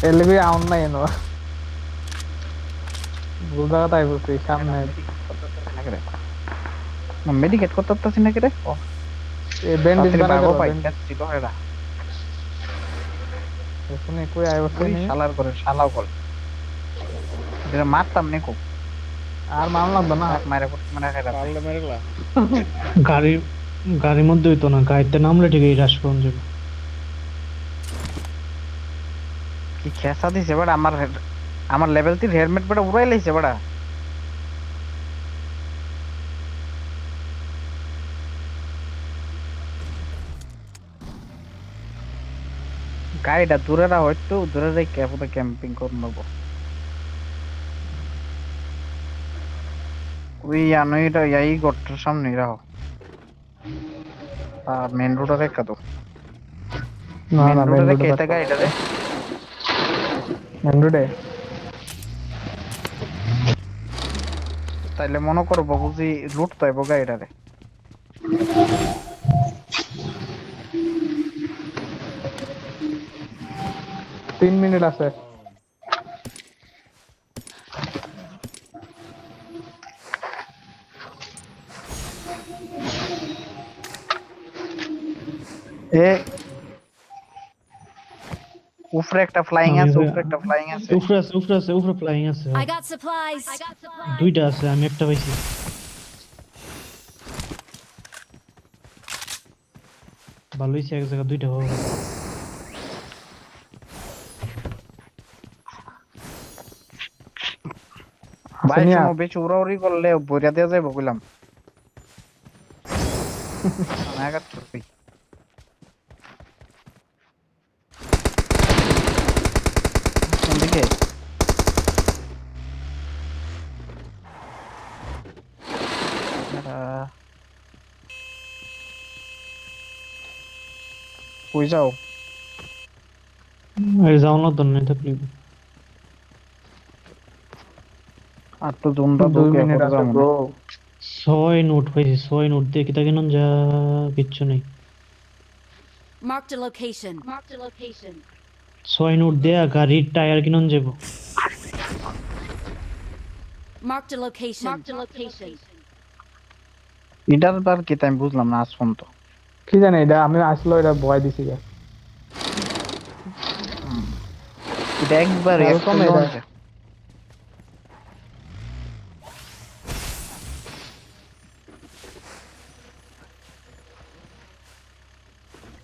LB আউন নাই এনো ভুল জায়গায় বসছি এটা সামনে। মেডিকেট করতেছ না করে না মেডিকেট করতেছ না করে ও ব্যান্ডেজ তাড়াতাড়ি বানাই ভাগো দেবো ভাই ব্যান্ডেজ। ক্যাচ ছিল এরা শুনে কই আই বসছে ওই নি। শালার করে শালাও বল এটা মারতাম নেকো আর মারুন লাগবে না। রাখ মারে ফুট মারা খাই রাখ পারলে মেরে গেলা। গাড়ি গাড়ির মধ্যে হইতো না, গাড়িতে নামলে ঠিকই রাশ করুন যাবে। কি খেসা দিছে বড় আমার লেভেল 3 হেলমেট বড় উড়াই লাইছে বড় গাড়িটা দূরে রাখো একটু দূরে রেখে পুরো ক্যাম্পিং করে নেবো ওই আনোইটা এই গট্টার সামনে রাখো আর মেন রোডে রেখে দাও না মেন না রোডে মেন রোডে রেখে এটা থাকতে গাড়িটা রে মেন রোডে। তাইলে মনে করবো বুঝি লুট তাইবো গাড়িটা রে 3 মিনিট আছে। এ উপরে একটা ফ্লাইং আমি আছে উপরে একটা ফ্লাইং আছে উপরে আছে, উপরে আছে, উপরে ফ্লাইং আছে। I got supplies. I got supplies. দুইটা আছে, আমি একটা পাইছি। ভালো হইছে এক জায়গা দুইটা হওয়া। ভাই আসেনি শুনো আর। বেশি উড়াউড়ি করলে বইরা দেওয়া যাইব কইলাম নাগাদ করবি কোন দিকে কই যাও এই যাও না দন নাই থাকলি। আর তো জোনটা 2 ঢুকে মিনিট পড়ে আছে যাবো না ব্রো। 6 নোট পাইছি, 6 নোট দিয়ে কিতা কিনুন যা কিচ্ছু নেই। Marked a location. Marked a location. 6 note দেয়া গাড়ির টায়ার কিনুন যাবো। Marked a location. Marked a location. এটার বার কি তাই আমি বুঝলাম না আজ পর্যন্ত কি জানি এটা আমি আসলো এটা ভয় দিছি গা। এটা একবার ওরকম একটা এটা। লঞ্চ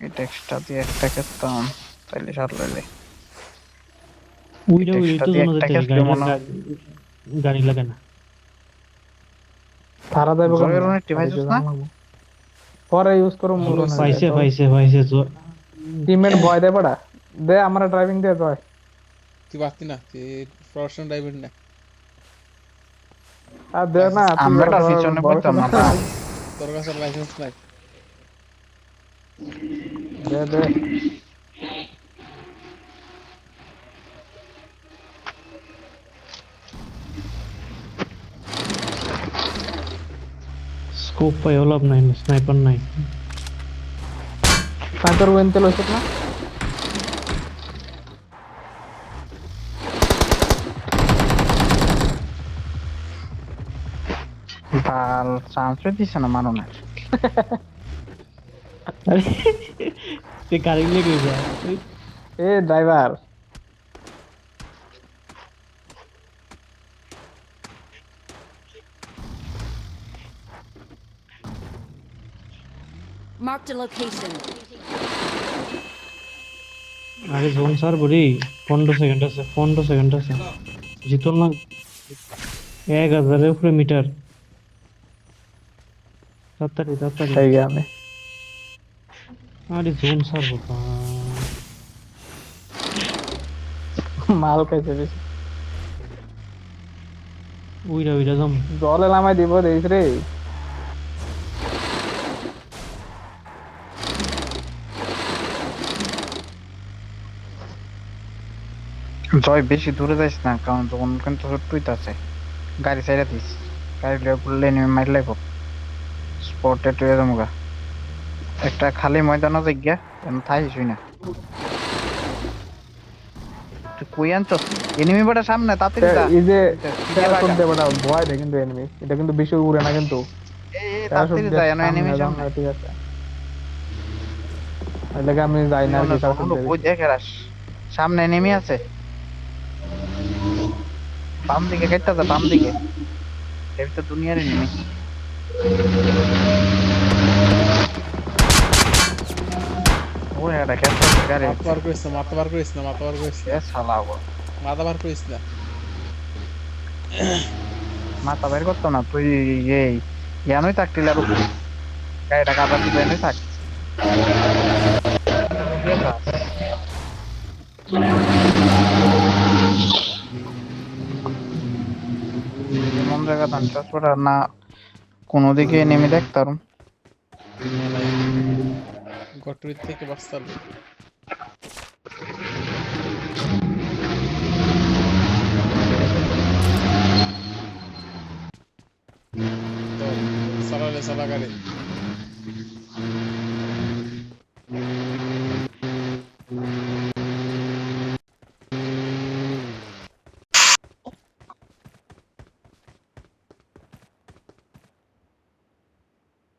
এটা এক্সট্রা দিয়ে একটা খেতাম তাইলে সার লইলে উইরা উইরা টেক্সটটা তো দিয়ে জন্য একটা যেতে খেলে মনে হয় গাড়ি লাগে না। ভাড়া যাইব কেন? জয়ের অনেক ডিভাইস না পরে ইউজ করো মুরো না। পাইছে পাইছে পাইছে টিমমেট ভয় দেয় বড়া। দে আমরা ড্রাইভিং দে জয়। তুই পারতি না, তুই প্রফেশনাল ড্রাইভার না। আর দে না তুই আমরা বড় পিছনে বড় বলতাম না কথা। তোর কাছে লাইসেন্স নাই। দে দে। স্কোপ পাই লাভ নাই, স্নাইপার নাই। স্নাইপার ওয়েনতে লইছত না। ভাল চান্স দিছে না মানো না আরে তে গাড়ি লেগে যা। এ ড্রাইভার Marked a location. আরে জোন স্যার বলি 15 সেকেন্ড আছে, 15 সেকেন্ড আছে। জিতল না 1000 উপরে মিটার। তাড়াতাড়ি তাড়াতাড়ি। সেই আমি আরে জোন স্যার বাবা মাল খাইছে বেশি। উইরা উইরা জম। জলে নামাই দিব দেখিস রে। জয় বেশি দূরে যাইস না কারণ তখন কিন্তু টুইট আছে গাড়ি সাইডে দিস গাড়ি লিয়ে পড়লে নেমে মার লাইব স্পটে টুয়ে যামুগা একটা খালি ময়দানও জায়গা এমন থাইস হই না একটু কই আনছো এনিমি বড় সামনে তাড়াতাড়ি যা এই যে দিকে প্যারাশুট ভাগা। দিয়ে বেটা ভয় দেয় কিন্তু এনিমি, এটা কিন্তু বেশি উড়ে না কিন্তু। এই প্যারাশুট তাড়াতাড়ি দিয়ে যা এনো এনিমি সামনে সামনে ঠিক আছে, এই লাগে আমি যাই না আর কি প্যারাশুট দিয়ে কই বেশি। দেখে রাস সামনে এনিমি আছে বাম দিকে কেটে যা বাম দিকে এর তো দুনিয়ার এনিমি ওরে এটা কেটে গাড়ি মাথা বার করিস না, মাথা বার করিস না, মাথা বার করিস না, এ শালা গো মাথা বার করিস না। মাথা বের করতো না তুই এই ইয়ানই থাক টিলার উপরে গাড়িটা কাবার দিবে এনই থাক এমন জায়গা ধান চাষ করা না কোনো দিকে নেমে দেখতাম গটরির থেকে বাঁচতে পারবে। তো চালালে চালা গাড়ি